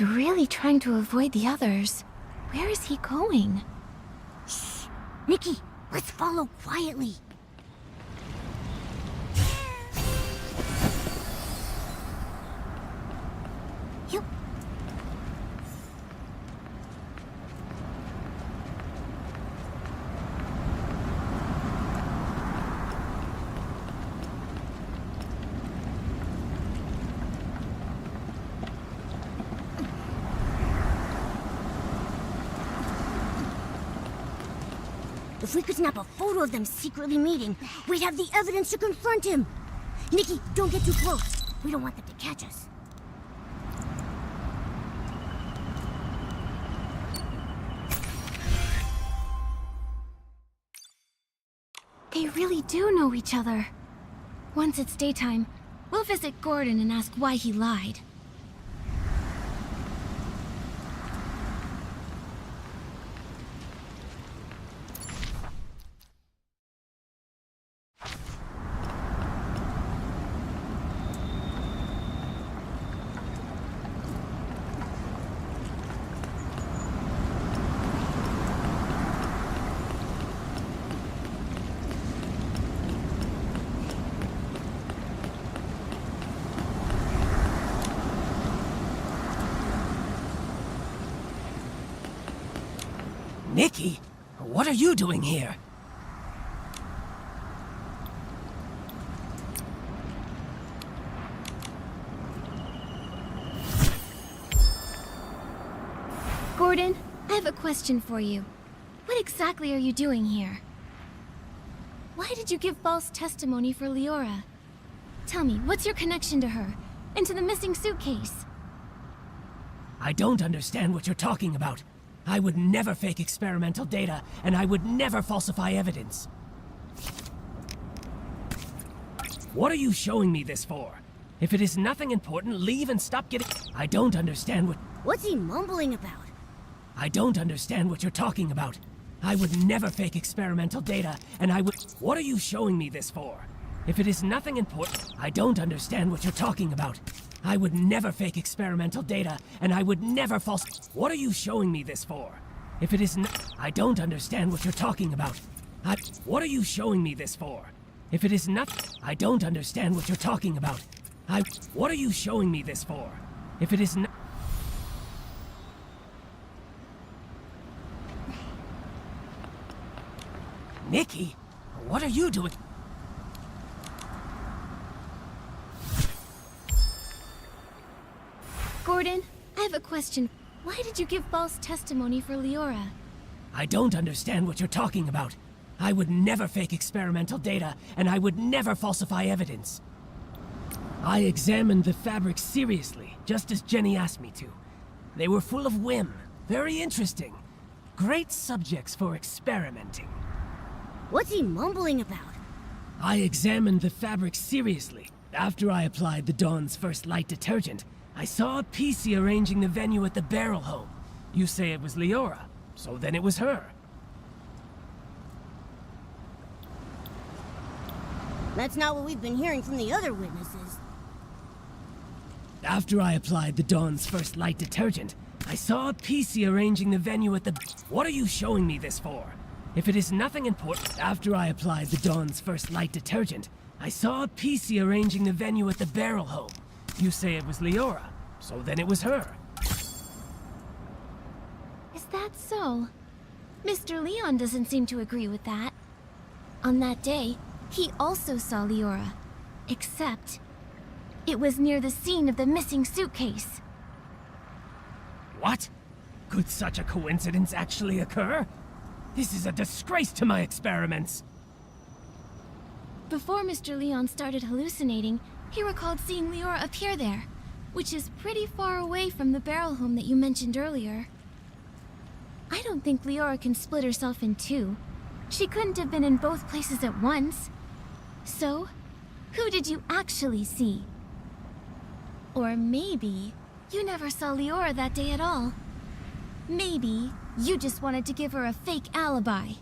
He's really trying to avoid the others. Where is he going? Shh! Nikki, let's follow quietly. You... If we could snap a photo of them secretly meeting, we'd have the evidence to confront him. Nikki, don't get too close. We don't want them to catch us. They really do know each other. Once it's daytime, we'll visit Gordon and ask why he lied. Nikki, what are you doing here? Gordon, I have a question for you. What exactly are you doing here? Why did you give false testimony for Leora? Tell me, what's your connection to her? And to the missing suitcase? I don't understand what you're talking about. I would never fake experimental data, and I would never falsify evidence. What are you showing me this for? If it is nothing important, leave and stop getting... I don't understand what... What's he mumbling about? I don't understand what you're talking about. I would never fake experimental data, and I would... What are you showing me this for? If it is nothing important... I don't understand what you're talking about. I would never fake experimental data, and I would never false... What are you showing me this for? If it is I don't understand what you're talking about. What are you showing me this for? If it is I don't understand what you're talking about. What are you showing me this for? If it is Nikki, what are you doing? Gordon, I have a question. Why did you give false testimony for Leora? I don't understand what you're talking about. I would never fake experimental data, and I would never falsify evidence. I examined the fabrics seriously, just as Jenny asked me to. They were full of whim, very interesting. Great subjects for experimenting. What's he mumbling about? I examined the fabrics seriously. After I applied the Dawn's first light detergent, I saw a Piecey arranging the venue at the Barrel Home. You say it was Leora, so then it was her. That's not what we've been hearing from the other witnesses. After I applied the Dawn's first light detergent, I saw a Piecey arranging the venue at the... What are you showing me this for? If it is nothing important... After I applied the Dawn's first light detergent, I saw a Piecey arranging the venue at the Barrel Home. You say it was Leora, so then it was her. Is that so? Mr. Leon doesn't seem to agree with that. On that day, he also saw Leora. Except, it was near the scene of the missing suitcase. What? Could such a coincidence actually occur? This is a disgrace to my experiments. Before Mr. Leon started hallucinating, he recalled seeing Leora appear there, which is pretty far away from the Barrel Home that you mentioned earlier. I don't think Leora can split herself in two. She couldn't have been in both places at once. So, who did you actually see? Or maybe you never saw Leora that day at all. Maybe you just wanted to give her a fake alibi.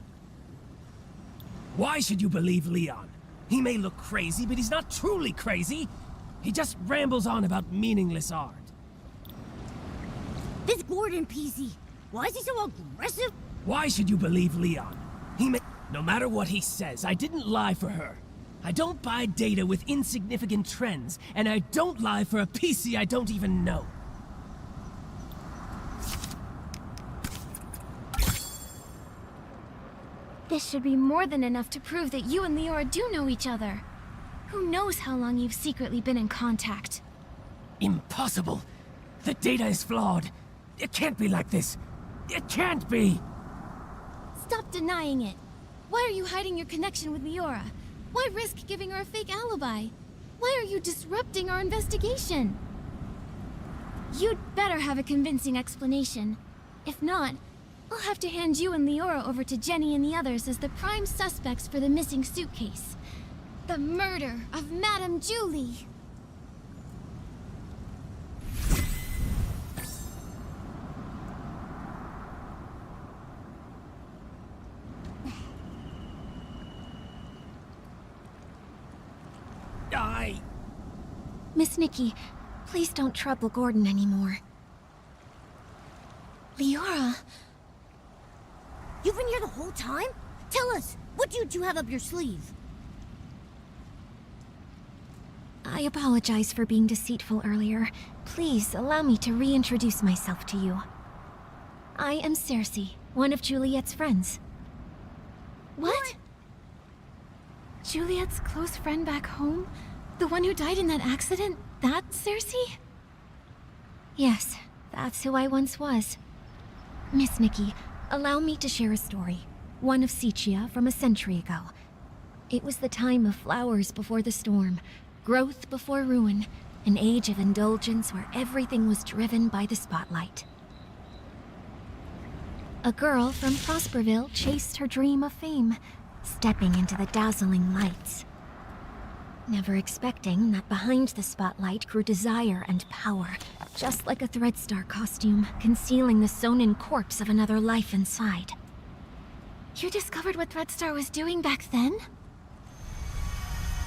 Why should you believe Leon? He may look crazy, but he's not truly crazy. He just rambles on about meaningless art. This Gordon Piecey, why is he so aggressive? Why should you believe Leon? No matter what he says, I didn't lie for her. I don't buy data with insignificant trends, and I don't lie for a Piecey I don't even know. This should be more than enough to prove that you and Leora do know each other. Who knows how long you've secretly been in contact? Impossible. The data is flawed. It can't be like this. It can't be! Stop denying it. Why are you hiding your connection with Leora? Why risk giving her a fake alibi? Why are you disrupting our investigation? You'd better have a convincing explanation. If not, I'll have to hand you and Leora over to Jenny and the others as the prime suspects for the missing suitcase. The murder of Madame Julie. Miss Nikki, please don't trouble Gordon anymore. Leora! You've been here the whole time? Tell us, what did you have up your sleeve? I apologize for being deceitful earlier. Please allow me to reintroduce myself to you. I am Cersei, one of Juliet's friends. What? Juliet's close friend back home? The one who died in that accident? That's Cersei? Yes, that's who I once was. Miss Nikki, allow me to share a story. One of Sicia from a century ago. It was the time of flowers before the storm, growth before ruin, an age of indulgence where everything was driven by the spotlight. A girl from Prosperville chased her dream of fame, stepping into the dazzling lights. Never expecting that behind the spotlight grew desire and power, just like a Threadstar costume, concealing the sewn-in corpse of another life inside. You discovered what Threadstar was doing back then?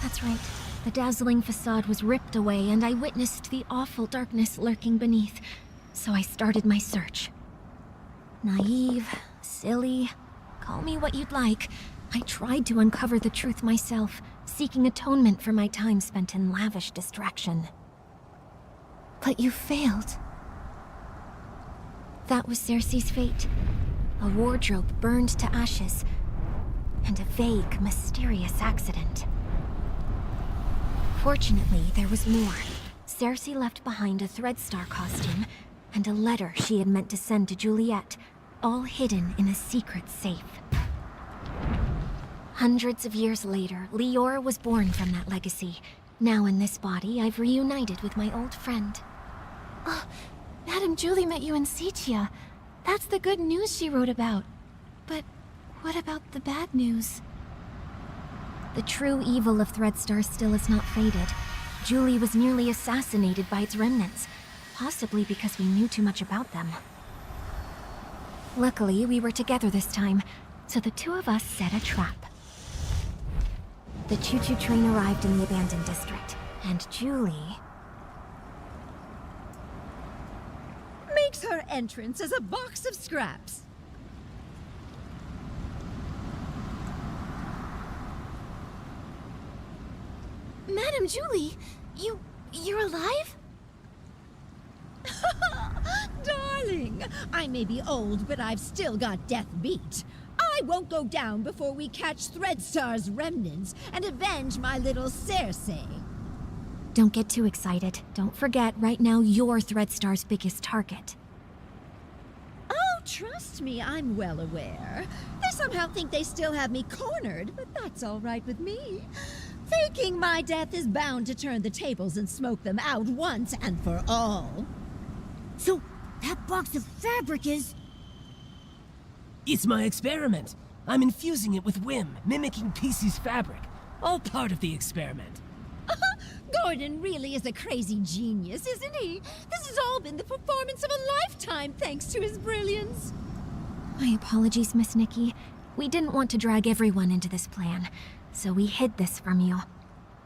That's right. The dazzling facade was ripped away, and I witnessed the awful darkness lurking beneath, so I started my search. Naive, silly, call me what you'd like. I tried to uncover the truth myself, seeking atonement for my time spent in lavish distraction. But you failed. That was Cersei's fate. A wardrobe burned to ashes, and a vague, mysterious accident. Fortunately, there was more. Cersei left behind a Threadstar costume, and a letter she had meant to send to Juliet, all hidden in a secret safe. Hundreds of years later, Leora was born from that legacy. Now in this body, I've reunited with my old friend. Oh, Madame Julie met you in Sicia. That's the good news she wrote about. But what about the bad news? The true evil of Threadstar still has not faded. Julie was nearly assassinated by its remnants, possibly because we knew too much about them. Luckily, we were together this time, so the two of us set a trap. The choo-choo train arrived in the abandoned district, and Julie makes her entrance as a box of scraps. Madame Julie, you're alive? Darling, I may be old, but I've still got death beat. I won't go down before we catch Threadstar's remnants and avenge my little Cersei. Don't get too excited. Don't forget, right now you're Threadstar's biggest target. Oh, trust me, I'm well aware. They somehow think they still have me cornered, but that's all right with me. Faking my death is bound to turn the tables and smoke them out once and for all. So, that box of fabric is... It's my experiment. I'm infusing it with whim, mimicking Pieceys' fabric. All part of the experiment. Gordon really is a crazy genius, isn't he? This has all been the performance of a lifetime thanks to his brilliance. My apologies, Miss Nikki. We didn't want to drag everyone into this plan, so we hid this from you.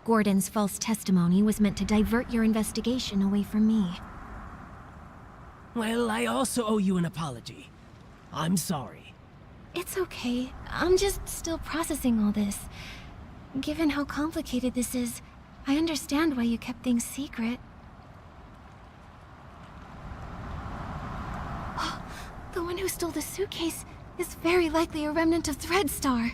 Gordon's false testimony was meant to divert your investigation away from me. Well, I also owe you an apology. I'm sorry. It's okay. I'm just still processing all this. Given how complicated this is, I understand why you kept things secret. The one who stole the suitcase is very likely a remnant of Threadstar.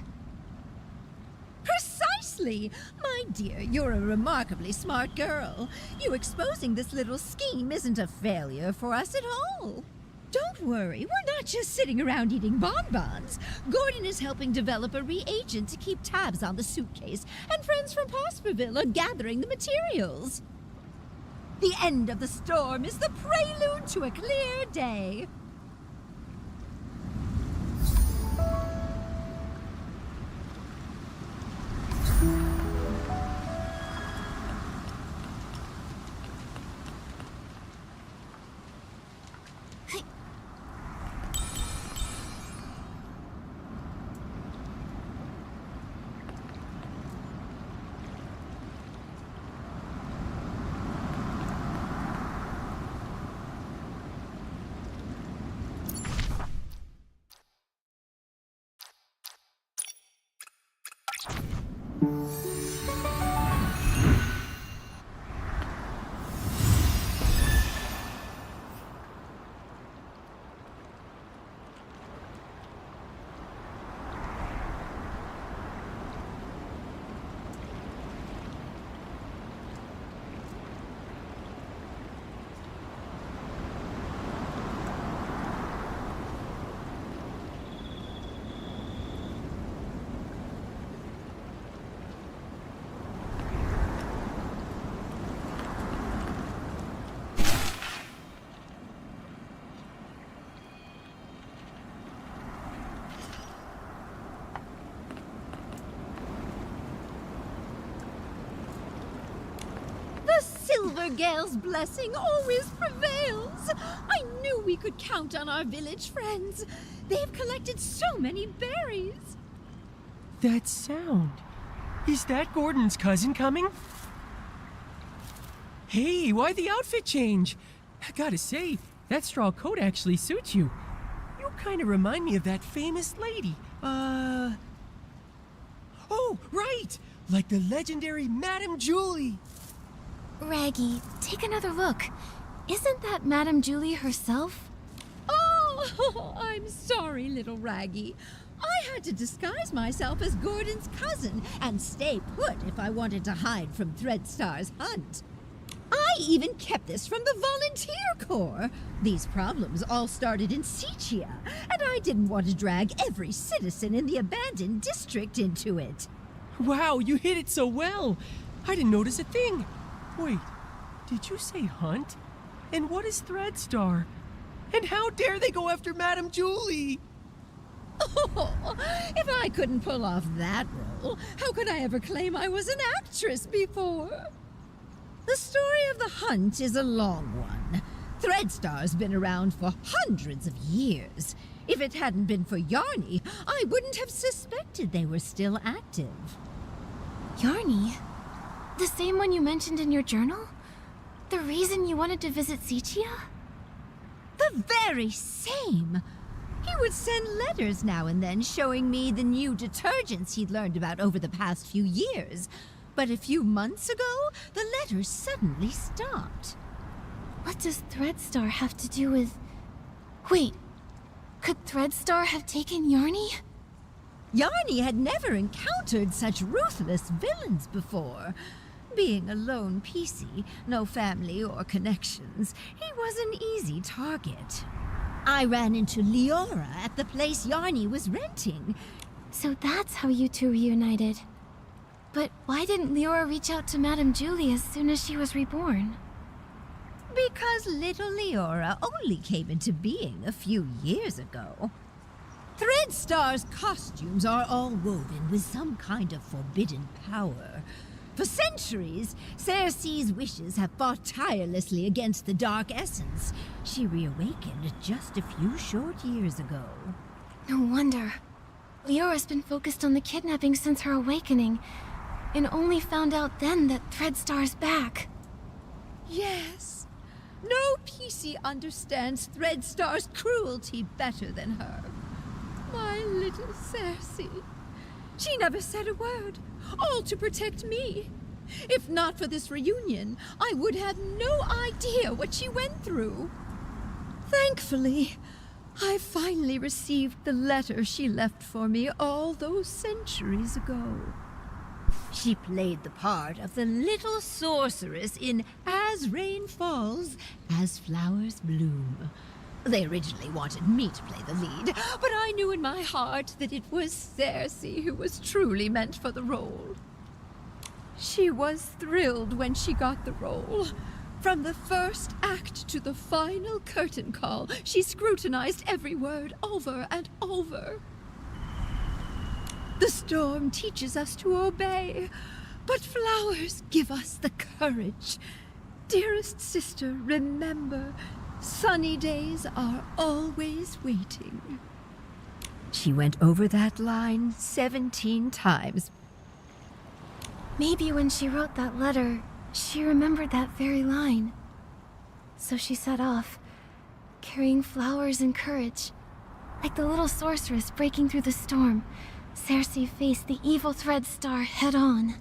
Precisely! My dear, you're a remarkably smart girl. You exposing this little scheme isn't a failure for us at all. Don't worry, we're not just sitting around eating bonbons. Gordon is helping develop a reagent to keep tabs on the suitcase, and friends from Prosperville are gathering the materials. The end of the storm is the prelude to a clear day. Silvergale's blessing always prevails. I knew we could count on our village friends. They've collected so many berries. That sound. Is that Gordon's cousin coming? Hey, why the outfit change? I gotta say, that straw coat actually suits you. You kind of remind me of that famous lady. Oh, right! Like the legendary Madame Julie. Raggy, take another look. Isn't that Madame Julie herself? Oh, I'm sorry, little Raggy. I had to disguise myself as Gordon's cousin and stay put if I wanted to hide from Threadstar's hunt. I even kept this from the Volunteer Corps. These problems all started in Seachia, and I didn't want to drag every citizen in the abandoned district into it. Wow, you hit it so well. I didn't notice a thing. Wait, did you say hunt? And what is Threadstar? And how dare they go after Madame Julie? Oh, if I couldn't pull off that role, how could I ever claim I was an actress before? The story of the hunt is a long one. Threadstar's been around for hundreds of years. If it hadn't been for Yarny, I wouldn't have suspected they were still active. Yarny? The same one you mentioned in your journal? The reason you wanted to visit Seachia? The very same! He would send letters now and then showing me the new detergents he'd learned about over the past few years. But a few months ago, the letters suddenly stopped. What does Threadstar have to do with... Wait, could Threadstar have taken Yarny? Yarny had never encountered such ruthless villains before. Being a lone Piecey, no family or connections, he was an easy target. I ran into Leora at the place Yarny was renting. So that's how you two reunited. But why didn't Leora reach out to Madame Julie as soon as she was reborn? Because little Leora only came into being a few years ago. Threadstar's costumes are all woven with some kind of forbidden power. For centuries, Cersei's wishes have fought tirelessly against the Dark Essence. She reawakened just a few short years ago. No wonder. Leora's been focused on the kidnapping since her awakening, and only found out then that Threadstar's back. Yes. No Piecey understands Threadstar's cruelty better than her. My little Cersei. She never said a word, all to protect me. If not for this reunion, I would have no idea what she went through. Thankfully, I finally received the letter she left for me all those centuries ago. She played the part of the little sorceress in As Rain Falls, As Flowers Bloom. They originally wanted me to play the lead, but I knew in my heart that it was Cersei who was truly meant for the role. She was thrilled when she got the role. From the first act to the final curtain call, she scrutinized every word over and over. The storm teaches us to obey, but flowers give us the courage. Dearest sister, remember, sunny days are always waiting. She went over that line 17 times. Maybe when she wrote that letter, she remembered that very line. So she set off, carrying flowers and courage. Like the little sorceress breaking through the storm, Cersei faced the evil Threadstar head-on.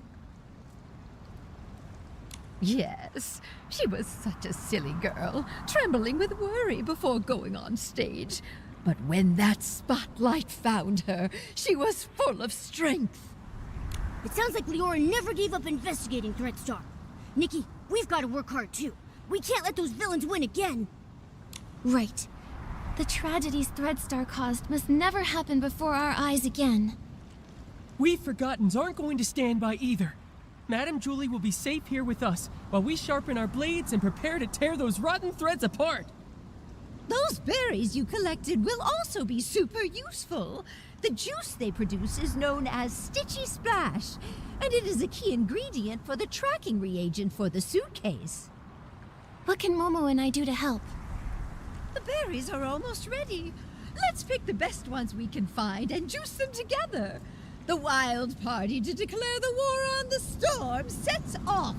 Yes, she was such a silly girl, trembling with worry before going on stage. But when that spotlight found her, she was full of strength. It sounds like Leora never gave up investigating Threadstar. Nikki, we've got to work hard too. We can't let those villains win again. Right. The tragedies Threadstar caused must never happen before our eyes again. We Forgottens aren't going to stand by either. Madame Julie will be safe here with us while we sharpen our blades and prepare to tear those rotten threads apart. Those berries you collected will also be super useful. The juice they produce is known as Stitchy Splash, and it is a key ingredient for the tracking reagent for the suitcase. What can Momo and I do to help? The berries are almost ready. Let's pick the best ones we can find and juice them together. The wild party to declare the war on the storm sets off.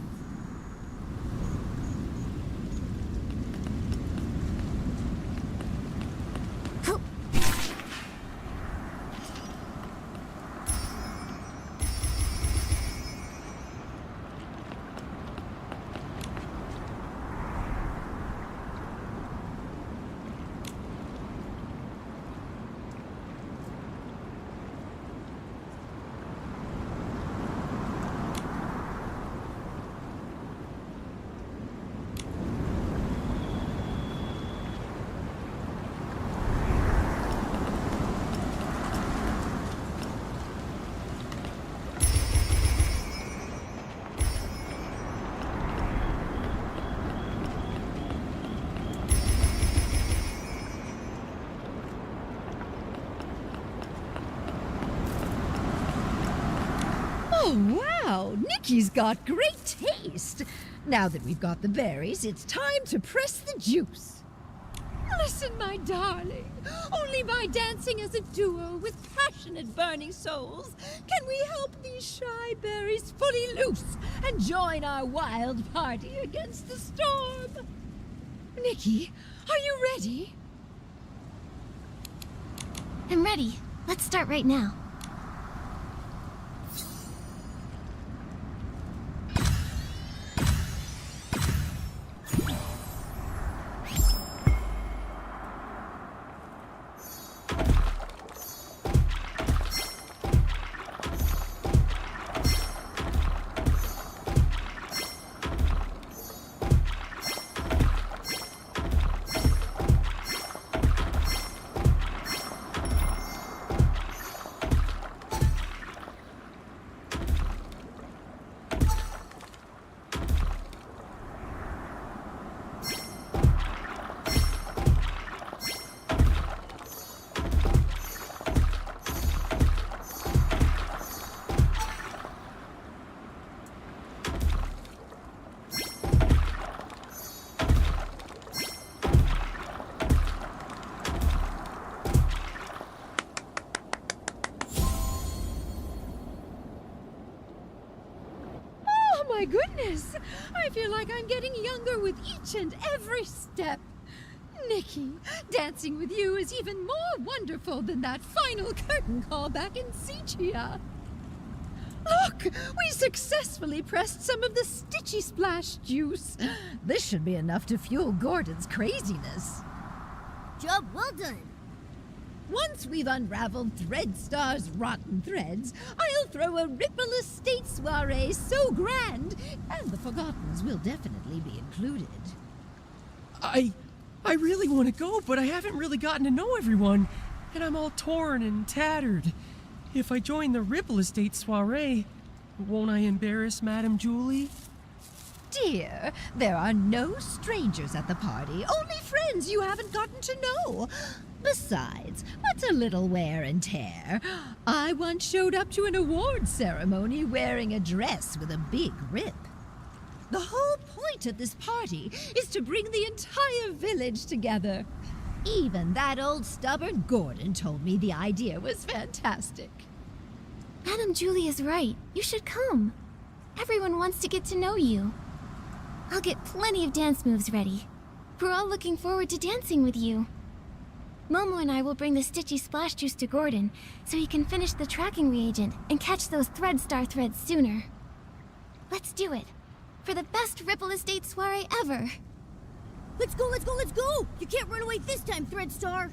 Oh, wow! Nikki's got great taste! Now that we've got the berries, it's time to press the juice. Listen, my darling. Only by dancing as a duo with passionate burning souls can we help these shy berries fully loose and join our wild party against the storm. Nikki, are you ready? I'm ready. Let's start right now. my goodness! I feel like I'm getting younger with each and every step. Nikki, dancing with you is even more wonderful than that final curtain call back in Sichia. Look, we successfully pressed some of the Stitchy Splash juice. This should be enough to fuel Gordon's craziness. Job well done. Once we've unraveled Threadstar's rotten threads, I'll throw a Ripple Estate soiree so grand, and the Forgottens will definitely be included. I really want to go, but I haven't really gotten to know everyone, and I'm all torn and tattered. If I join the Ripple Estate soiree, won't I embarrass Madame Julie? Dear, there are no strangers at the party, only friends you haven't gotten to know. Besides, what's a little wear and tear? I once showed up to an awards ceremony wearing a dress with a big rip. The whole point of this party is to bring the entire village together. Even that old stubborn Gordon told me the idea was fantastic. Madame Julie is right. You should come. Everyone wants to get to know you. I'll get plenty of dance moves ready. We're all looking forward to dancing with you. Momo and I will bring the Stitchy Splash Juice to Gordon so he can finish the tracking reagent and catch those Threadstar threads sooner. Let's do it. For the best Ripple Estate soiree ever. Let's go, let's go, let's go! You can't run away this time, Threadstar!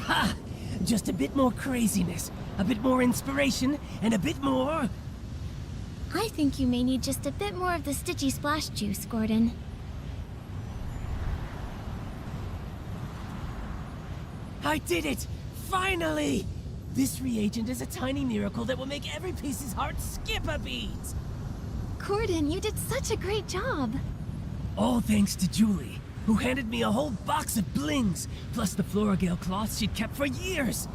Ha! Just a bit more craziness, a bit more inspiration, and a bit more... I think you may need just a bit more of the Stitchy Splash Juice, Gordon. I did it! Finally! This reagent is a tiny miracle that will make every Piece's heart skip a beat! Gordon, you did such a great job. All thanks to Julie, who handed me a whole box of blings, plus the Floragale cloths she'd kept for years.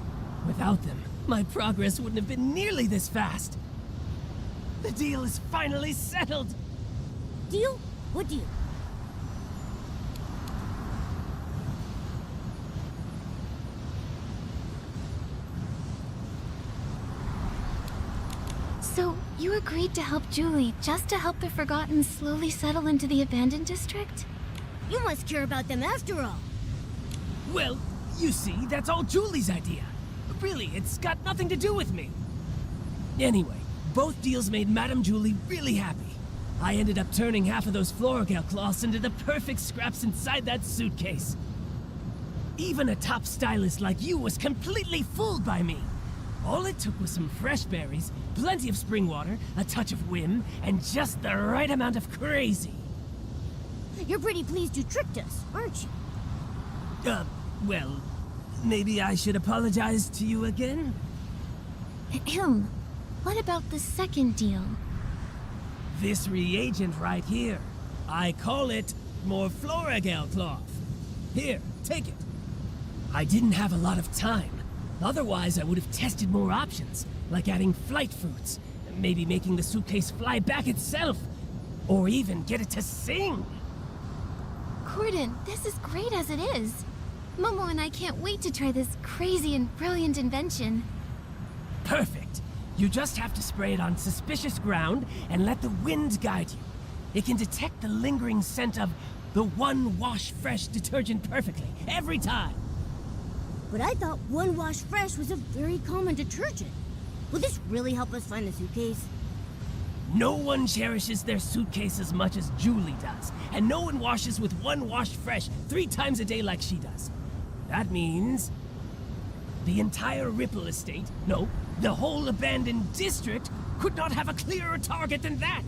Without them, my progress wouldn't have been nearly this fast. The deal is finally settled! Deal? What deal? So, you agreed to help Julie just to help the Forgotten slowly settle into the abandoned district? You must care about them after all. Well, you see, that's all Julie's idea. Really, it's got nothing to do with me. Anyway, both deals made Madame Julie really happy. I ended up turning half of those Floragale cloths into the perfect scraps inside that suitcase. Even a top stylist like you was completely fooled by me. All it took was some fresh berries, plenty of spring water, a touch of whim, and just the right amount of crazy. You're pretty pleased you tricked us, aren't you? Well, maybe I should apologize to you again? Ahem. What about the second deal? This reagent right here. I call it more Floragale cloth. Here, take it. I didn't have a lot of time. Otherwise, I would have tested more options, like adding flight fruits, maybe making the suitcase fly back itself, or even get it to sing. Gordon, this is great as it is. Momo and I can't wait to try this crazy and brilliant invention. Perfect. You just have to spray it on suspicious ground and let the wind guide you. It can detect the lingering scent of the One Wash Fresh detergent perfectly, every time. But I thought One Wash Fresh was a very common detergent. Will this really help us find the suitcase? No one cherishes their suitcase as much as Julie does, and no one washes with one wash fresh 3 times a day like she does. That means the entire Ripple estate, no, the whole abandoned district, could not have a clearer target than that.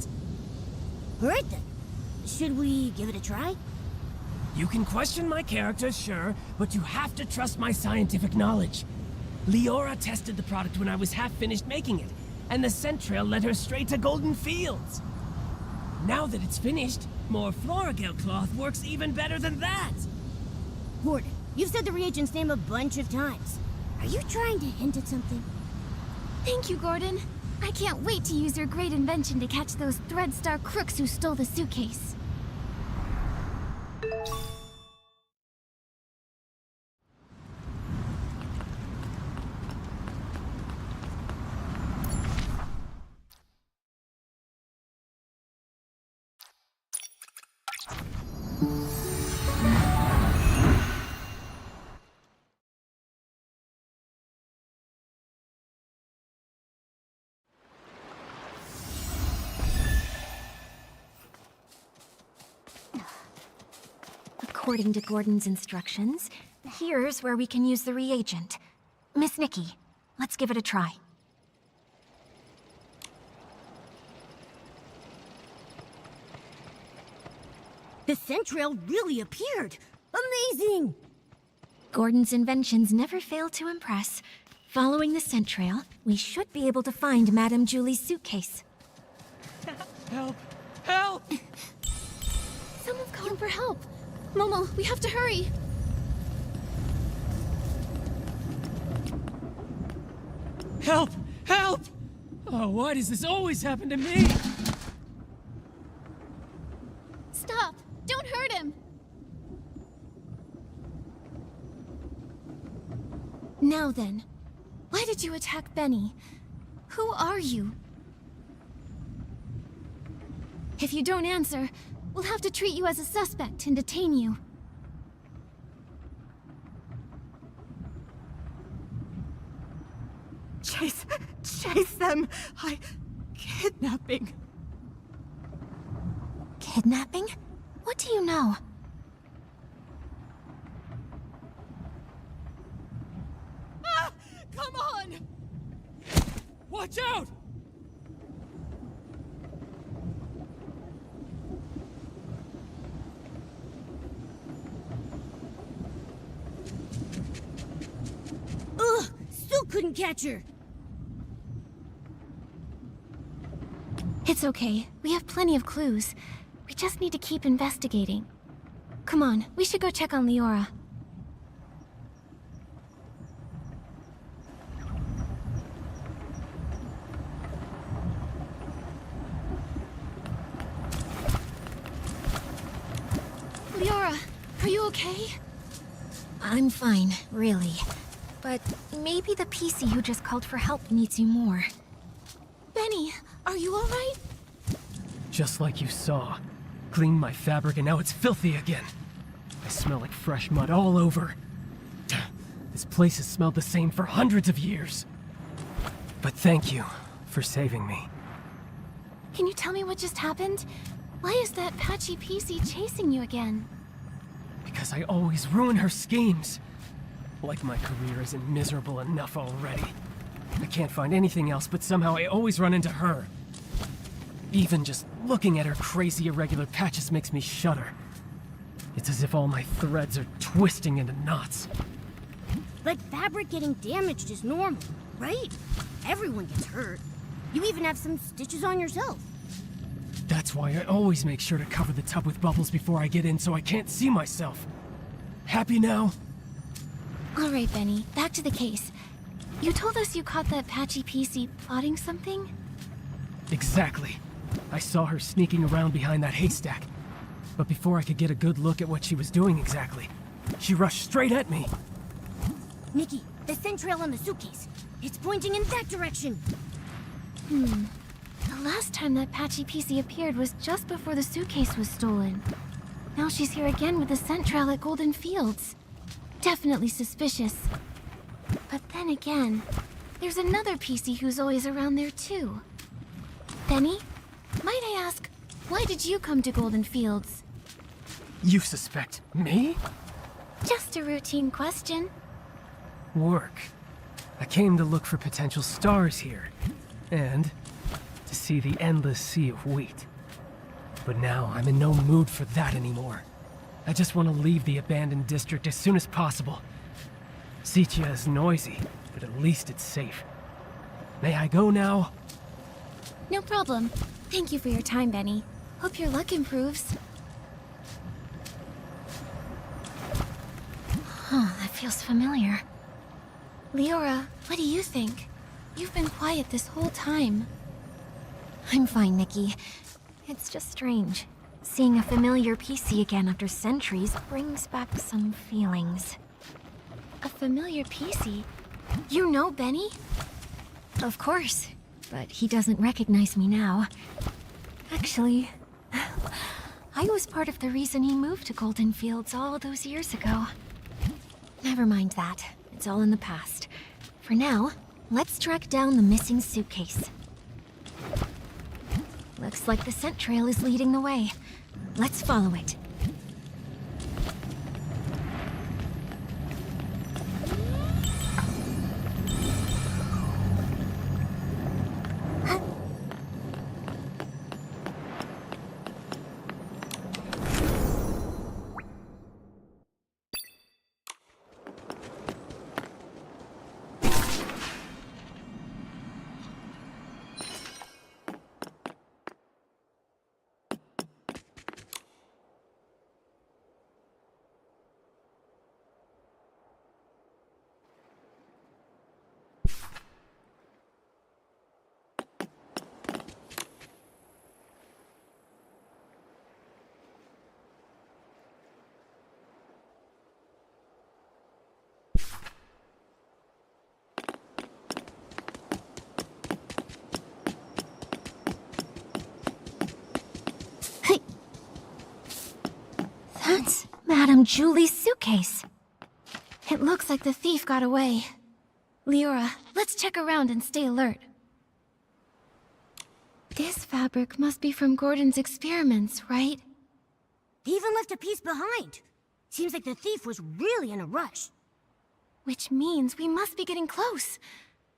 All right then. Should we give it a try? You can question my character, sure, but you have to trust my scientific knowledge. Leora tested the product when I was half finished making it, and the scent trail led her straight to Golden Fields. Now that it's finished, more Floragale cloth works even better than that. Gordon, you've said the reagent's name a bunch of times. Are you trying to hint at something? Thank you, Gordon. I can't wait to use your great invention to catch those Threadstar crooks who stole the suitcase. According to Gordon's instructions, here's where we can use the reagent. Miss Nikki, let's give it a try. The scent trail really appeared! Amazing! Gordon's inventions never fail to impress. Following the scent trail, we should be able to find Madame Julie's suitcase. Help! Help! Someone's calling for help. Momo, we have to hurry. Help! Help! Oh, why does this always happen to me? Stop! Don't hurt him! Now then, why did you attack Benny? Who are you? If you don't answer, we'll have to treat you as a suspect and detain you. Chase them! Kidnapping. Kidnapping? What do you know? Ah! Come on! Watch out! Ugh! Still couldn't catch her! It's okay. We have plenty of clues. We just need to keep investigating. Come on, we should go check on Leora. Leora, are you okay? I'm fine, really. But maybe the PC who just called for help needs you more. Benny, are you alright? Just like you saw. Cleaned my fabric and now it's filthy again. I smell like fresh mud all over. This place has smelled the same for hundreds of years. But thank you for saving me. Can you tell me what just happened? Why is that patchy PC chasing you again? Because I always ruin her schemes. Like my career isn't miserable enough already. I can't find anything else, but somehow I always run into her. Even just looking at her crazy irregular patches makes me shudder. It's as if all my threads are twisting into knots. But fabric getting damaged is normal, right? Everyone gets hurt. You even have some stitches on yourself. That's why I always make sure to cover the tub with bubbles before I get in so I can't see myself. Happy now? All right, Benny, back to the case. You told us you caught that patchy PC plotting something? Exactly. I saw her sneaking around behind that haystack. But before I could get a good look at what she was doing exactly, she rushed straight at me. Nikki, the scent trail on the suitcase. It's pointing in that direction. The last time that patchy PC appeared was just before the suitcase was stolen. Now she's here again with the scent trail at Golden Fields. Definitely suspicious. But then again, there's another PC who's always around there too. Benny, Might I ask, why did you come to Golden Fields? You suspect me? Just a routine question. Work. I came to look for potential stars here. And to see the endless sea of wheat. But now I'm in no mood for that anymore. I just want to leave the abandoned district as soon as possible. Sitia is noisy, but at least it's safe. May I go now? No problem. Thank you for your time, Benny. Hope your luck improves. Huh, that feels familiar. Leora, what do you think? You've been quiet this whole time. I'm fine, Nikki. It's just strange. Seeing a familiar Piecey again after centuries brings back some feelings. A familiar Piecey? You know Benny? Of course, but he doesn't recognize me now. Actually, I was part of the reason he moved to Golden Fields all those years ago. Never mind that. It's all in the past. For now, let's track down the missing suitcase. Looks like the scent trail is leading the way. Let's follow it. That's Madame Julie's suitcase. It looks like the thief got away. Leora, let's check around and stay alert. This fabric must be from Gordon's experiments, right? He even left a piece behind. Seems like the thief was really in a rush. Which means we must be getting close.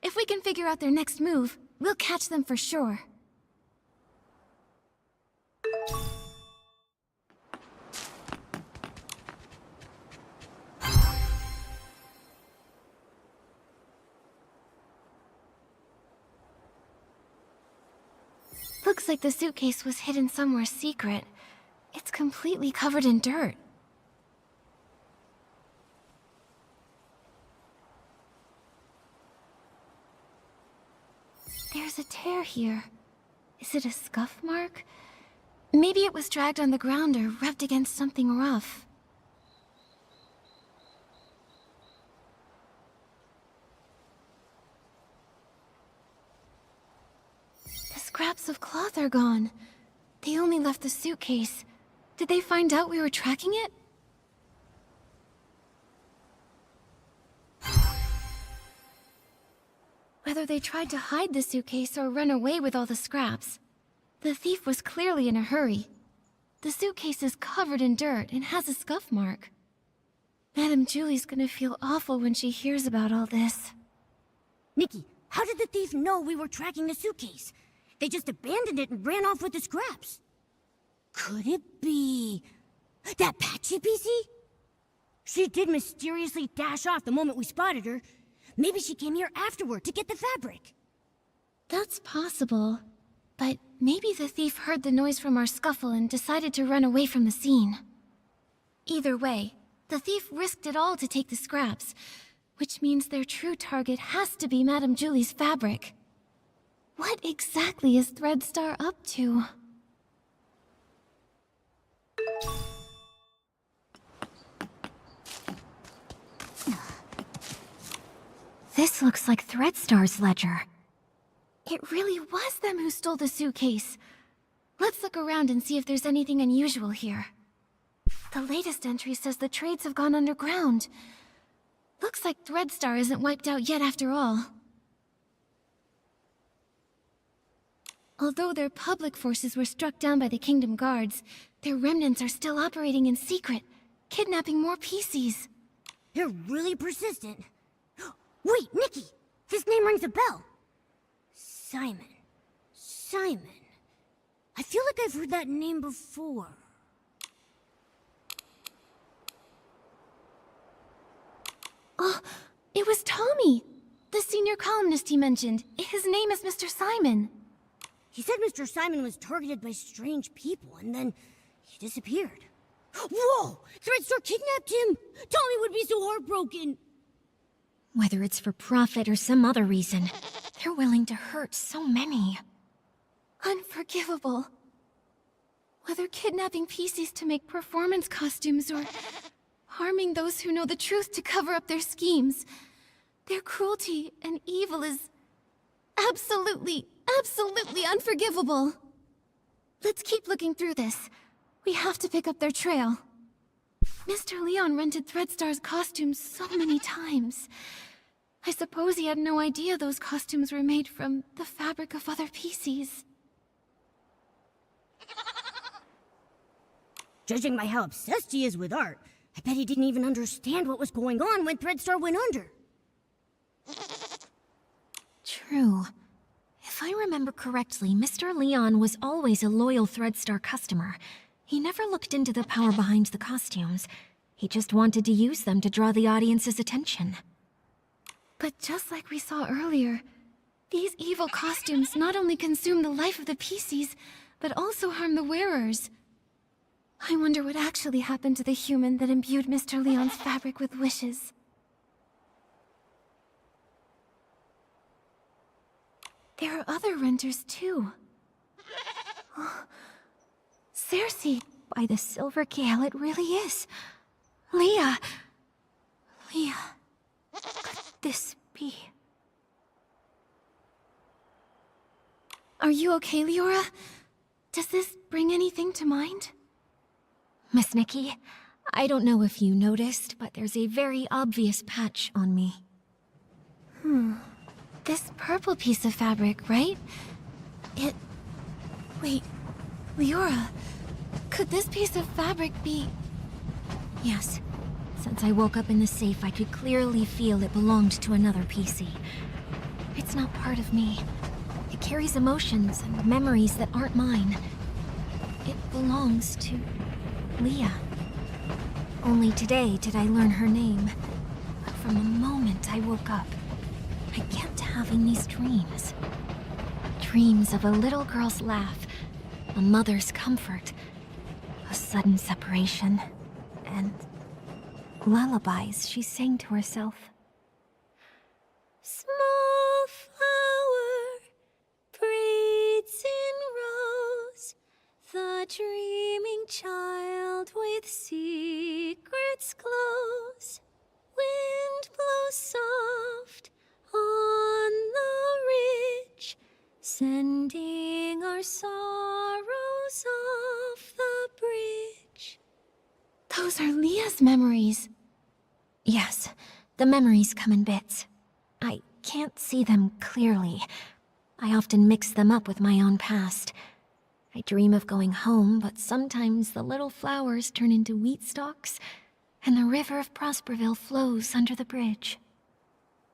If we can figure out their next move, we'll catch them for sure. Looks like the suitcase was hidden somewhere secret. It's completely covered in dirt. There's a tear here. Is it a scuff mark? Maybe it was dragged on the ground or rubbed against something rough. The scraps of cloth are gone. They only left the suitcase. Did they find out we were tracking it? Whether they tried to hide the suitcase or run away with all the scraps, the thief was clearly in a hurry. The suitcase is covered in dirt and has a scuff mark. Madame Julie's gonna feel awful when she hears about all this. Nikki, how did the thief know we were tracking the suitcase? They just abandoned it and ran off with the scraps. Could it be... that Patchy Piecey? She did mysteriously dash off the moment we spotted her. Maybe she came here afterward to get the fabric. That's possible. But maybe the thief heard the noise from our scuffle and decided to run away from the scene. Either way, the thief risked it all to take the scraps, which means their true target has to be Madame Julie's fabric. What exactly is Threadstar up to? This looks like Threadstar's ledger. It really was them who stole the suitcase. Let's look around and see if there's anything unusual here. The latest entry says the trades have gone underground. Looks like Threadstar isn't wiped out yet after all. Although their public forces were struck down by the Kingdom Guards, their remnants are still operating in secret, kidnapping more Pieceys. They're really persistent. Wait, Nikki! His name rings a bell. Simon. Simon. I feel like I've heard that name before. Oh, it was Tommy! The senior columnist he mentioned. His name is Mr. Simon. He said Mr. Simon was targeted by strange people, and then he disappeared. Whoa! Threadstore kidnapped him! Tommy would be so heartbroken! Whether it's for profit or some other reason, they're willing to hurt so many. Unforgivable. Whether kidnapping Pieceys to make performance costumes or harming those who know the truth to cover up their schemes, their cruelty and evil is absolutely unforgivable. Let's keep looking through this. We have to pick up their trail. Mr. Leon rented Threadstar's costumes so many times. I suppose he had no idea those costumes were made from the fabric of other Pieceys. Judging by how obsessed he is with art, I bet he didn't even understand what was going on when Threadstar went under. True. If I remember correctly, Mr. Leon was always a loyal Threadstar customer. He never looked into the power behind the costumes. He just wanted to use them to draw the audience's attention. But just like we saw earlier, these evil costumes not only consume the life of the Pieceys, but also harm the wearers. I wonder what actually happened to the human that imbued Mr. Leon's fabric with wishes. There are other renters too. Oh, Cersei! By the Silver Gale, it really is. Leah! Leah, could this be? Are you okay, Leora? Does this bring anything to mind? Miss Nikki, I don't know if you noticed, but there's a very obvious patch on me. This purple piece of fabric, right? Wait, Leora, could this piece of fabric be... Yes. Since I woke up in the safe, I could clearly feel it belonged to another Piecey. It's not part of me. It carries emotions and memories that aren't mine. It belongs to Leah. Only today did I learn her name. But from the moment I woke up, I kept having these dreams. Dreams of a little girl's laugh, a mother's comfort, a sudden separation, and lullabies she sang to herself. Small flower breathes in rose, the dreaming child with secrets glows. Wind blows soft on the ridge, sending our sorrows off the bridge. Those are Leah's memories. Yes, the memories come in bits. I can't see them clearly. I often mix them up with my own past. I dream of going home, but sometimes the little flowers turn into wheat stalks, and the river of Prosperville flows under the bridge.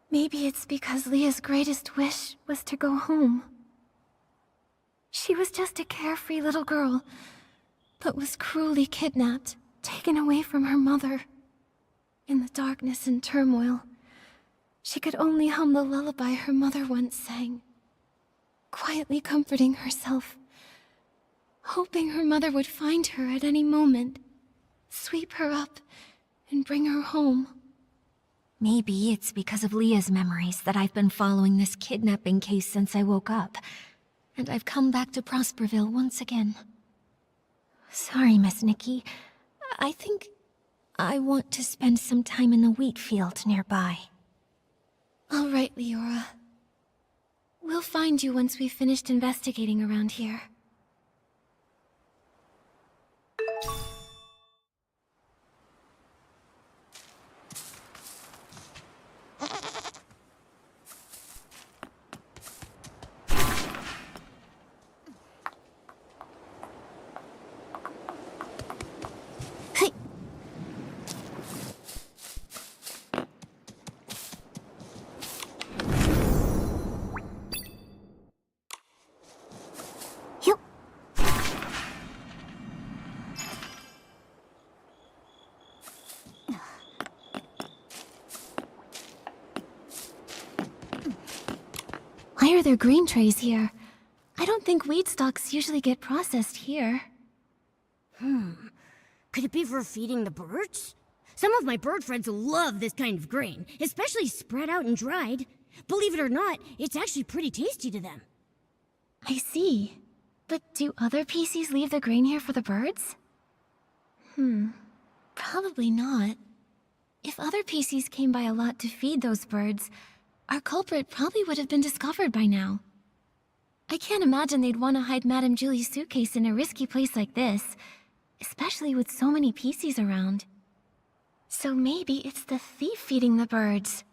Maybe it's because Leah's greatest wish was to go home. She was just a carefree little girl, but was cruelly kidnapped, taken away from her mother. In the darkness and turmoil, she could only hum the lullaby her mother once sang, quietly comforting herself, hoping her mother would find her at any moment, sweep her up, and bring her home. Maybe it's because of Leah's memories that I've been following this kidnapping case since I woke up, and I've come back to Prosperville once again. Sorry, Miss Nikki. I think I want to spend some time in the wheat field nearby. All right, Leora. We'll find you once we've finished investigating around here. their grain trays here. I don't think weed stalks usually get processed here. Could it be for feeding the birds? Some of my bird friends love this kind of grain, especially spread out and dried. Believe it or not, it's actually pretty tasty to them. I see. But do other Pieceys leave their grain here for the birds? Probably not. If other Pieceys came by a lot to feed those birds, our culprit probably would have been discovered by now. I can't imagine they'd want to hide Madame Julie's suitcase in a risky place like this, especially with so many Pieceys around. So maybe it's the thief feeding the birds.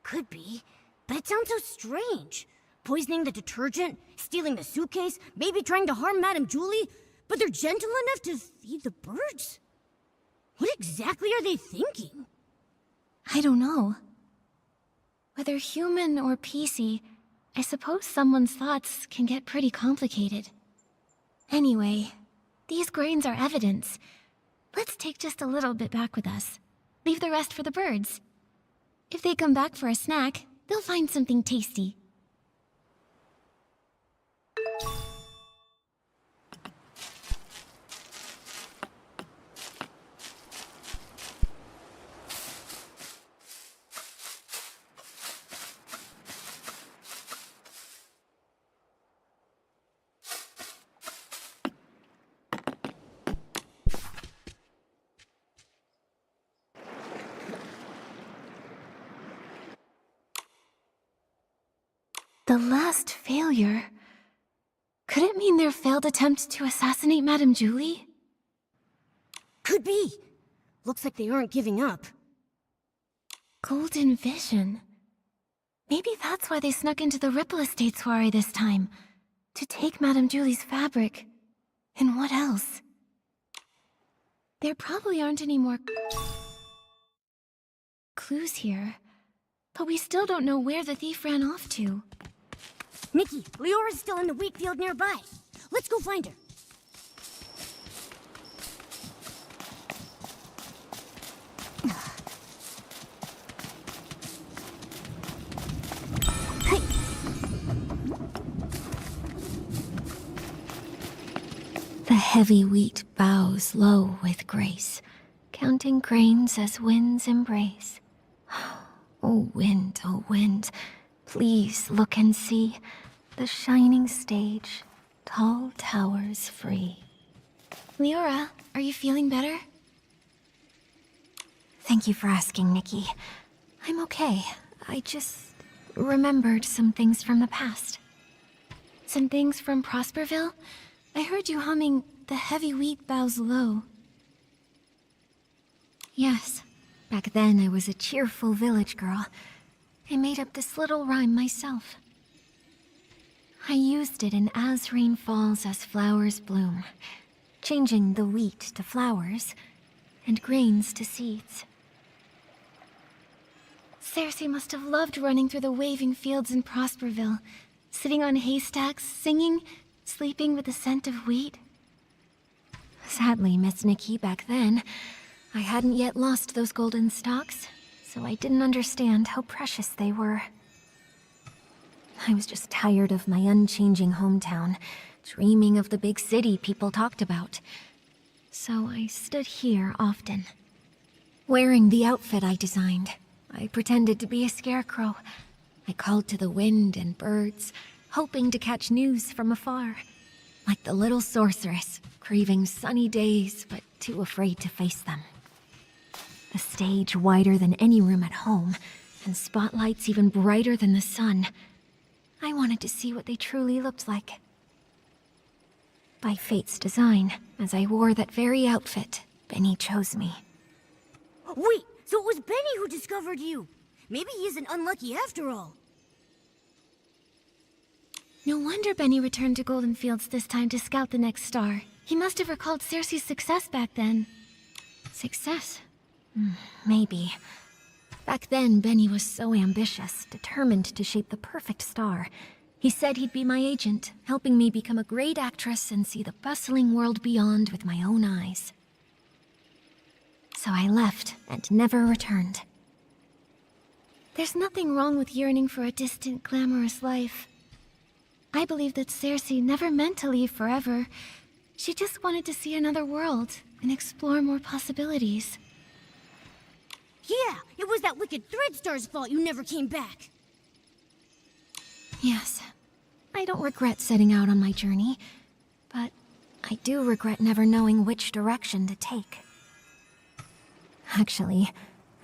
Could be, but it sounds so strange. Poisoning the detergent, stealing the suitcase, maybe trying to harm Madame Julie, but they're gentle enough to feed the birds? What exactly are they thinking? I don't know. Whether human or Piecey, I suppose someone's thoughts can get pretty complicated. Anyway, these grains are evidence. Let's take just a little bit back with us. Leave the rest for the birds. If they come back for a snack, they'll find something tasty. The last failure? Could it mean their failed attempt to assassinate Madame Julie? Could be. Looks like they aren't giving up. Golden vision. Maybe that's why they snuck into the Ripple Estate soiree this time. To take Madame Julie's fabric. And what else? There probably aren't any more clues here. But we still don't know where the thief ran off to. Nikki, Leora's still in the wheat field nearby. Let's go find her. Hey. The heavy wheat bows low with grace, counting grains as winds embrace. Oh wind, please look and see the shining stage, tall towers free. Leora, are you feeling better? Thank you for asking, Nikki. I'm okay. I just remembered some things from the past. Some things from Prosperville? I heard you humming The Heavy Wheat Bows Low. Yes. Back then, I was a cheerful village girl. I made up this little rhyme myself. I used it in As Rain Falls, As Flowers Bloom, changing the wheat to flowers and grains to seeds. Cersei must have loved running through the waving fields in Prosperville, sitting on haystacks, singing, sleeping with the scent of wheat. Sadly, Miss Nikki, back then, I hadn't yet lost those golden stalks, so I didn't understand how precious they were. I was just tired of my unchanging hometown, dreaming of the big city people talked about. So I stood here often. Wearing the outfit I designed, I pretended to be a scarecrow. I called to the wind and birds, hoping to catch news from afar. Like the little sorceress, craving sunny days, but too afraid to face them. A stage wider than any room at home, and spotlights even brighter than the sun. I wanted to see what they truly looked like. By fate's design, as I wore that very outfit, Benny chose me. Wait, so it was Benny who discovered you. Maybe he isn't unlucky after all. No wonder Benny returned to Golden Fields this time to scout the next star. He must have recalled Cersei's success back then. Success? Maybe. Back then, Benny was so ambitious, determined to shape the perfect star. He said he'd be my agent, helping me become a great actress and see the bustling world beyond with my own eyes. So I left and never returned. There's nothing wrong with yearning for a distant, glamorous life. I believe that Cersei never meant to leave forever. She just wanted to see another world and explore more possibilities. Yeah, it was that wicked Threadstar's fault you never came back. Yes, I don't regret setting out on my journey, but I do regret never knowing which direction to take. Actually,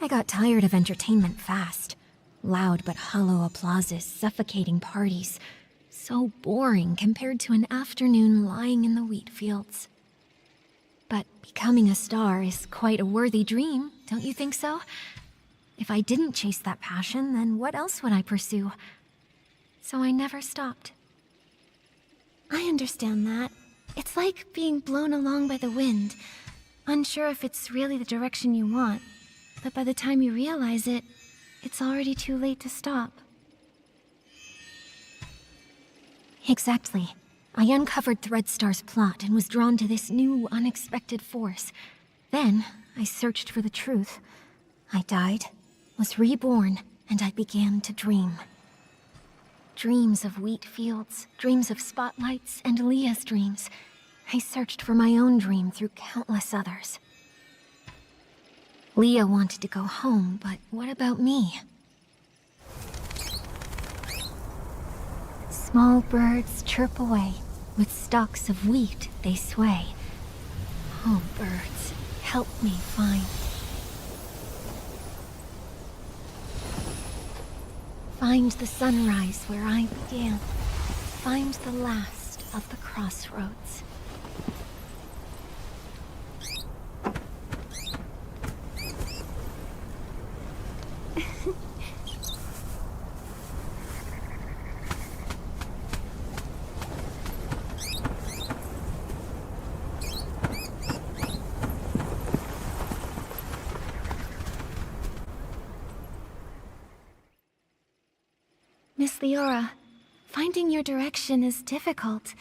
I got tired of entertainment fast. Loud but hollow applauses, suffocating parties. So boring compared to an afternoon lying in the wheat fields. But becoming a star is quite a worthy dream, don't you think so? If I didn't chase that passion, then what else would I pursue? So I never stopped. I understand that. It's like being blown along by the wind, unsure if it's really the direction you want, but by the time you realize it, it's already too late to stop. Exactly. I uncovered Threadstar's plot and was drawn to this new, unexpected force. Then, I searched for the truth. I died, was reborn, and I began to dream. Dreams of wheat fields, dreams of spotlights, and Leah's dreams. I searched for my own dream through countless others. Leah wanted to go home, but what about me? Small birds chirp away. With stalks of wheat they sway. Oh, birds, help me find. Find the sunrise where I began. Find the last of the crossroads. Miss Leora, finding your direction is difficult,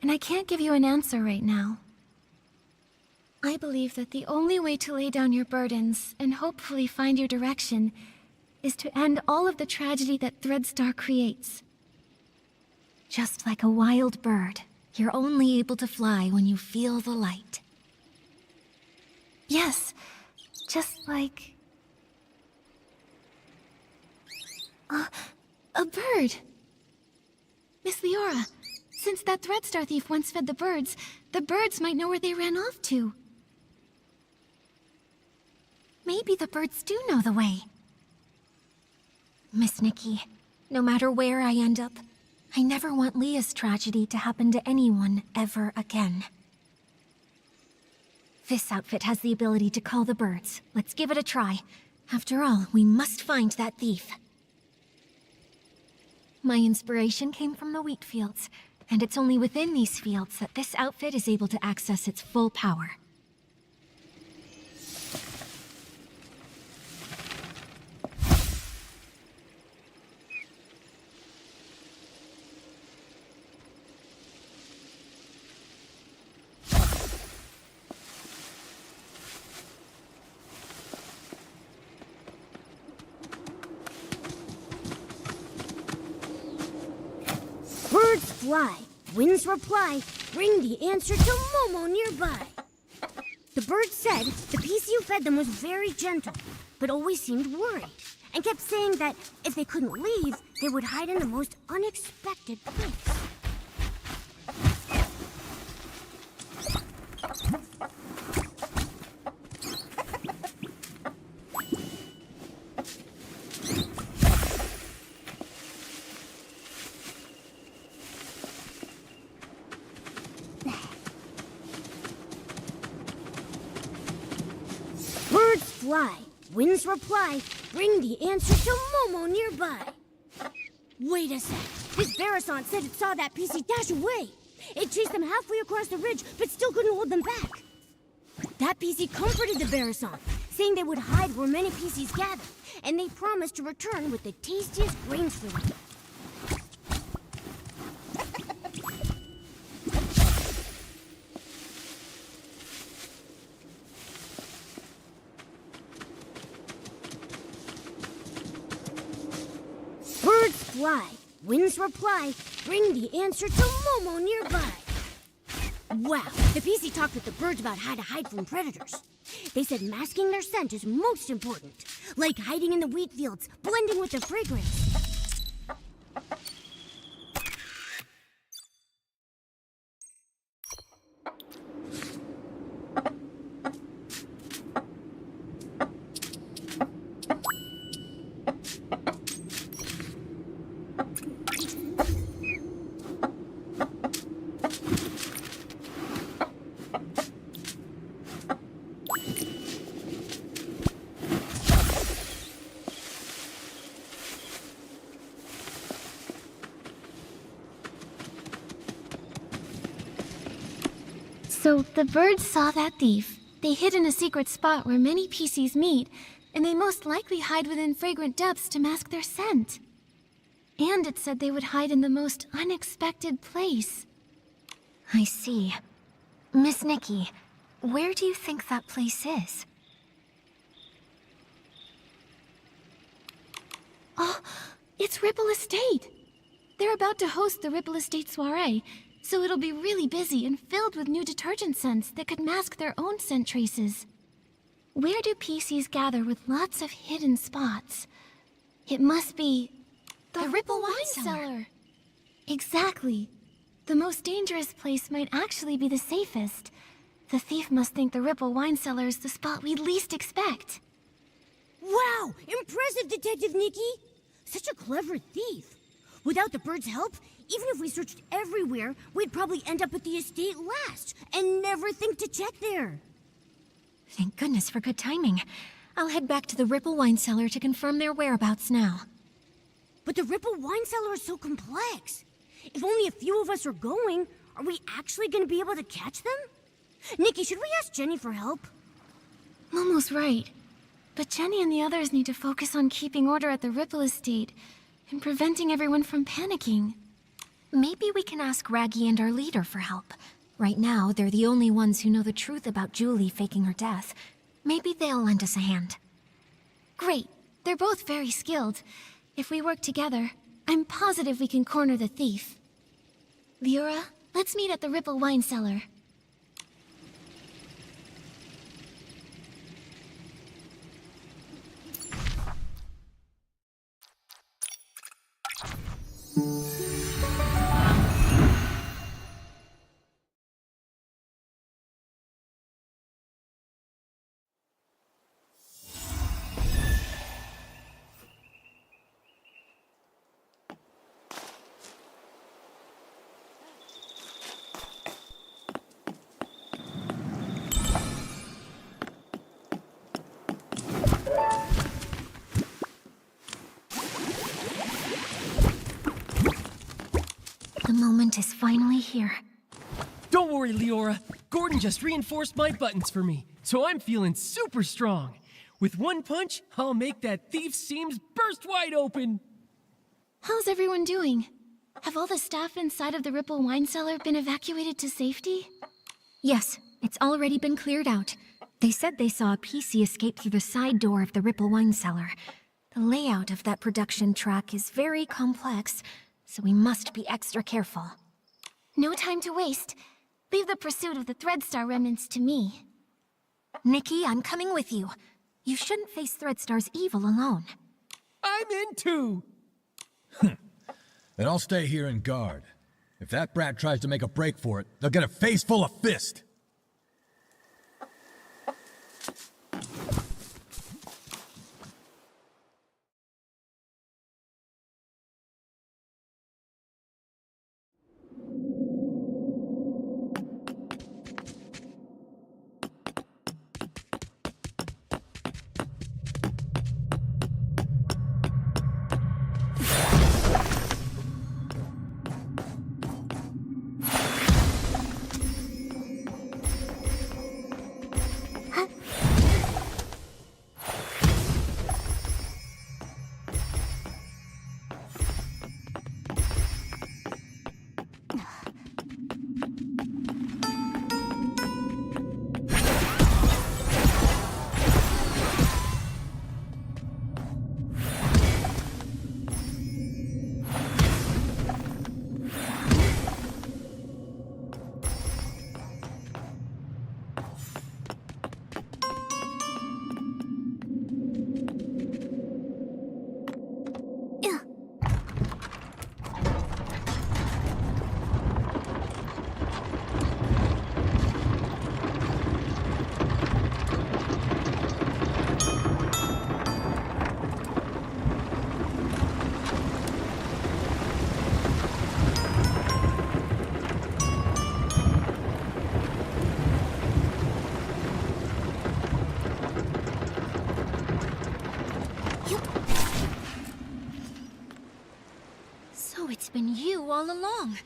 and I can't give you an answer right now. I believe that the only way to lay down your burdens and hopefully find your direction is to end all of the tragedy that Threadstar creates. Just like a wild bird, you're only able to fly when you feel the light. Yes, just like... a bird. Miss Leora, since that Threadstar thief once fed the birds might know where they ran off to. Maybe the birds do know the way. Miss Nikki, no matter where I end up, I never want Leah's tragedy to happen to anyone ever again. This outfit has the ability to call the birds. Let's give it a try. After all, we must find that thief. My inspiration came from the wheat fields, and it's only within these fields that this outfit is able to access its full power. Birds fly, winds reply, bring the answer to Momo nearby. The bird said the piece you fed them was very gentle, but always seemed worried, and kept saying that if they couldn't leave, they would hide in the most unexpected place. Birds fly, winds reply, bring the answer to Momo nearby. Wait a sec. This Barasant said it saw that PC dash away. It chased them halfway across the ridge, but still couldn't hold them back. That PC comforted the Barasant, saying they would hide where many PCs gather, and they promised to return with the tastiest grains for them. Birds fly, winds reply, bring the answer to Momo nearby. Wow, the PC talked with the birds about how to hide from predators. They said masking their scent is most important, like hiding in the wheat fields, blending with the fragrance. So the birds saw that thief. They hid in a secret spot where many Pieceys meet, and they most likely hide within fragrant depths to mask their scent. And it said they would hide in the most unexpected place. I see. Miss Nikki, where do you think that place is? Oh, it's Ripple Estate. They're about to host the Ripple Estate soiree, so it'll be really busy and filled with new detergent scents that could mask their own scent traces. Where do Pieceys gather with lots of hidden spots? It must be the Ripple Wine Cellar. Exactly. The most dangerous place might actually be the safest. The thief must think the Ripple Wine Cellar is the spot we'd least expect. Wow, impressive, Detective Nikki. Such a clever thief. Without the birds' help, even if we searched everywhere, we'd probably end up at the estate last and never think to check there. Thank goodness for good timing. I'll head back to the Ripple Wine Cellar to confirm their whereabouts now. But the Ripple Wine Cellar is so complex. If only a few of us are going, are we actually going to be able to catch them? Nikki, should we ask Jenny for help? Momo's right. But Jenny and the others need to focus on keeping order at the Ripple Estate and preventing everyone from panicking. Maybe we can ask Raggy and our leader for help. Right now, they're the only ones who know the truth about Julie faking her death. Maybe they'll lend us a hand. Great. They're both very skilled. If we work together, I'm positive we can corner the thief. Leora, let's meet at the Ripple Wine Cellar. The moment is finally here. Don't worry, Leora. Gordon just reinforced my buttons for me, so I'm feeling super strong. With one punch, I'll make that thief's seams burst wide open. How's everyone doing? Have all the staff inside of the Ripple Wine Cellar been evacuated to safety? Yes, it's already been cleared out. They said they saw a PC escape through the side door of the Ripple Wine Cellar. The layout of that production track is very complex, so we must be extra careful. No time to waste. Leave the pursuit of the Threadstar remnants to me. Nikki, I'm coming with you. You shouldn't face Threadstar's evil alone. I'm in too. Then I'll stay here and guard. If that brat tries to make a break for it, they'll get a face full of fist. wrong?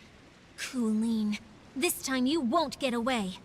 Colleen, this time you won't get away.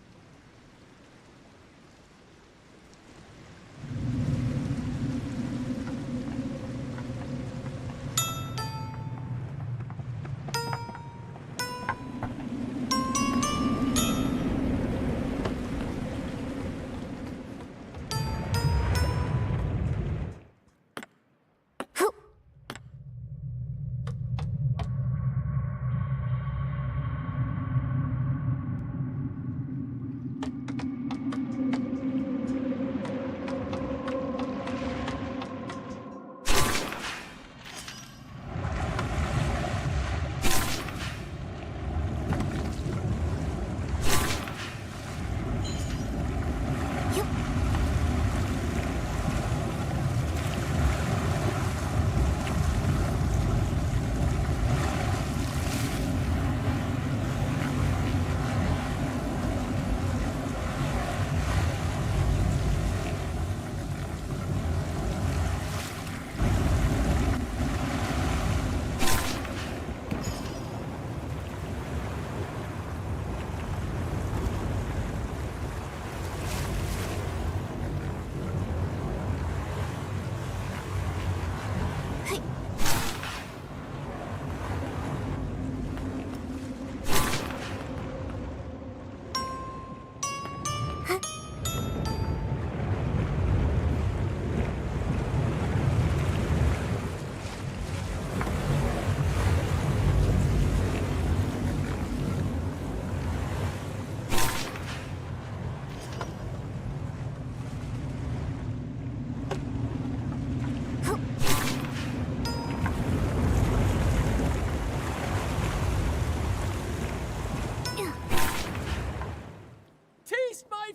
Taste my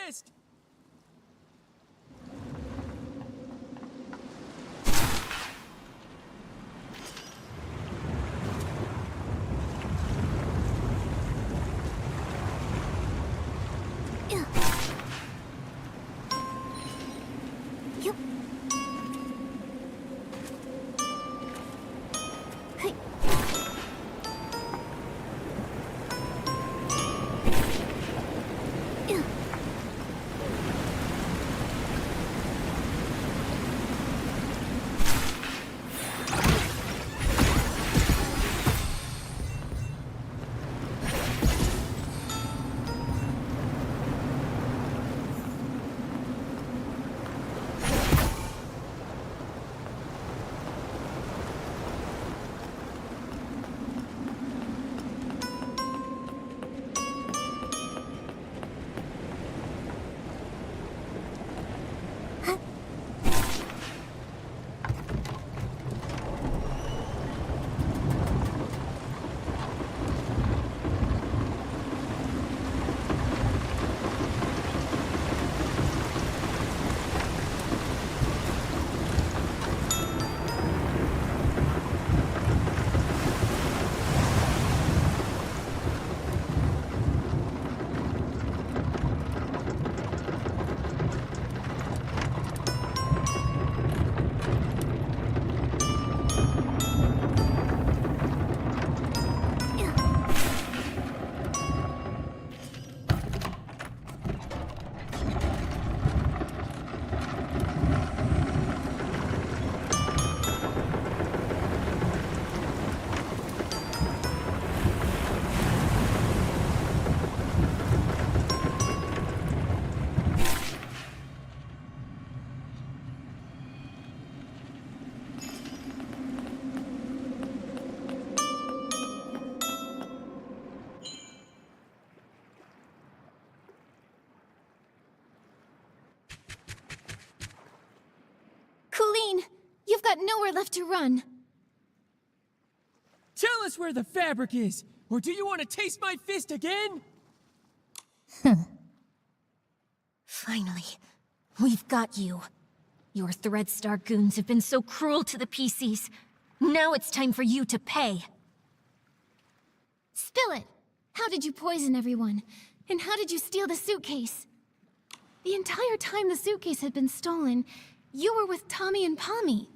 fist! Colleen, you've got nowhere left to run. Tell us where the fabric is, or do you want to taste my fist again? Finally, we've got you. Your Threadstar goons have been so cruel to the Pieceys. Now it's time for you to pay. Spill it! How did you poison everyone? And how did you steal the suitcase? The entire time the suitcase had been stolen, you were with Tommy and Pommy.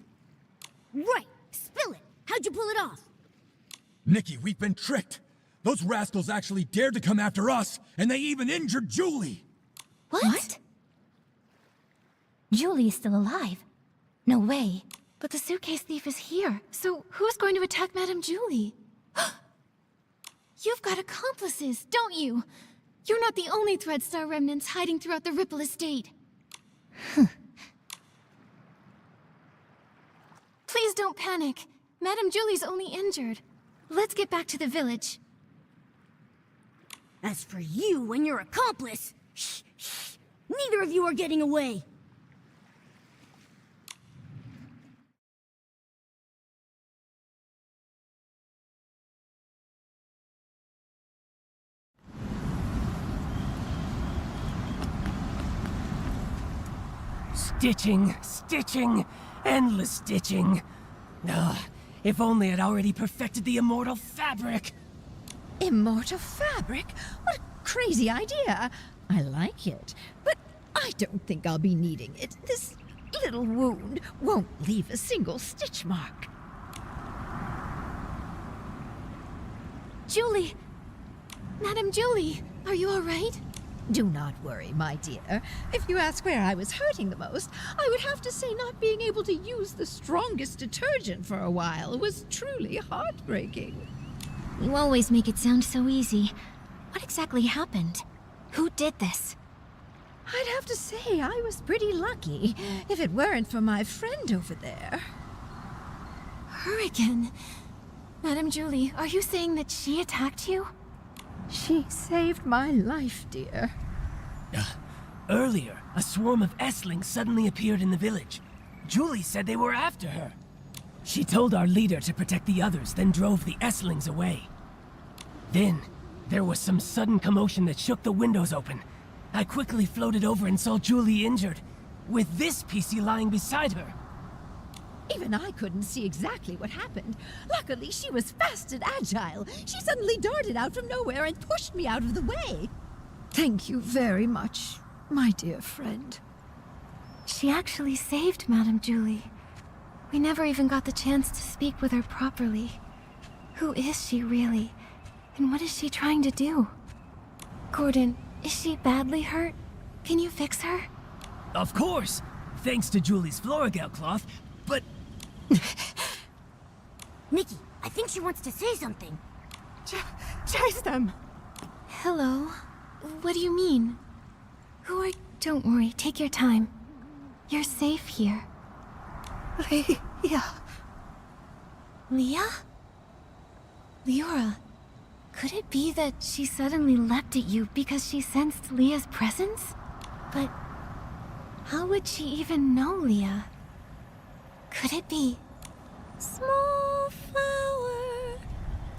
Right! Spill it! How'd you pull it off? Nikki, we've been tricked. Those rascals actually dared to come after us, and they even injured Julie. What? Julie is still alive. No way. But the suitcase thief is here, so who's going to attack Madame Julie? You've got accomplices, don't you? You're not the only Threadstar remnants hiding throughout the Ripple estate. Please don't panic. Madame Julie's only injured. Let's get back to the village. As for you and your accomplice, shh, neither of you are getting away. Stitching, stitching, endless stitching. Ugh, if only I'd already perfected the immortal fabric. Immortal fabric? What a crazy idea. I like it, but I don't think I'll be needing it. This little wound won't leave a single stitch mark. Julie! Madame Julie, are you all right? Do not worry, my dear. If you ask where I was hurting the most, I would have to say not being able to use the strongest detergent for a while was truly heartbreaking. You always make it sound so easy. What exactly happened? Who did this? I'd have to say I was pretty lucky, if it weren't for my friend over there. Her again. Madame Julie, are you saying that she attacked you? She saved my life, dear. Earlier, a swarm of Esslings suddenly appeared in the village. Julie said they were after her. She told our leader to protect the others, then drove the Esslings away. Then, there was some sudden commotion that shook the windows open. I quickly floated over and saw Julie injured, with this Piecey lying beside her. Even I couldn't see exactly what happened. Luckily, she was fast and agile. She suddenly darted out from nowhere and pushed me out of the way. Thank you very much, my dear friend. She actually saved Madame Julie. We never even got the chance to speak with her properly. Who is she really? And what is she trying to do? Gordon, is she badly hurt? Can you fix her? Of course! Thanks to Julie's Floragale cloth, but... Nikki, I think she wants to say something. Chase them! Hello? What do you mean? Who are... Don't worry, take your time. You're safe here. Leah. Leah? Leora, could it be that she suddenly leapt at you because she sensed Leah's presence? But how would she even know Leah? Could it be... Small flower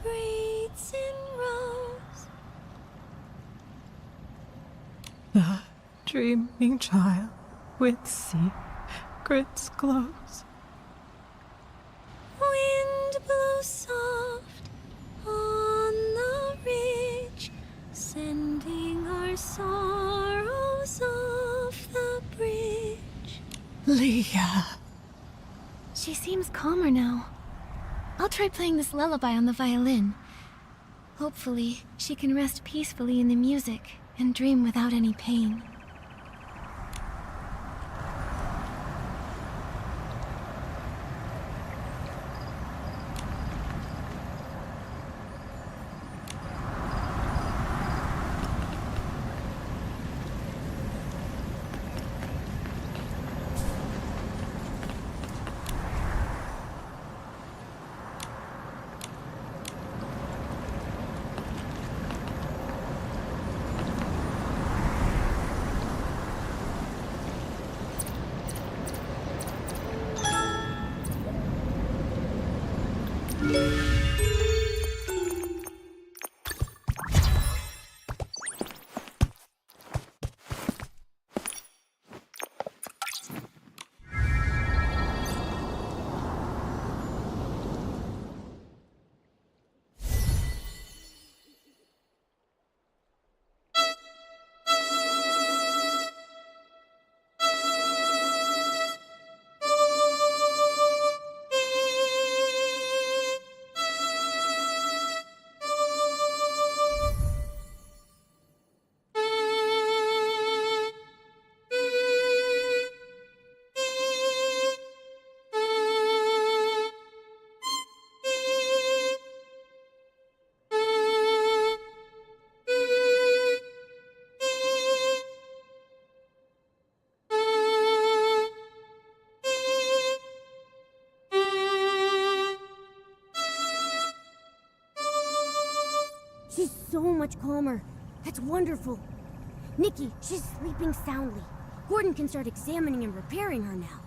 breathes in rose. The dreaming child with secrets glows. Wind blows soft on the ridge, sending our sorrows off the bridge. Leah. She seems calmer now. I'll try playing this lullaby on the violin. Hopefully, she can rest peacefully in the music and dream without any pain. She's so much calmer. That's wonderful. Nikki, she's sleeping soundly. Gordon can start examining and repairing her now.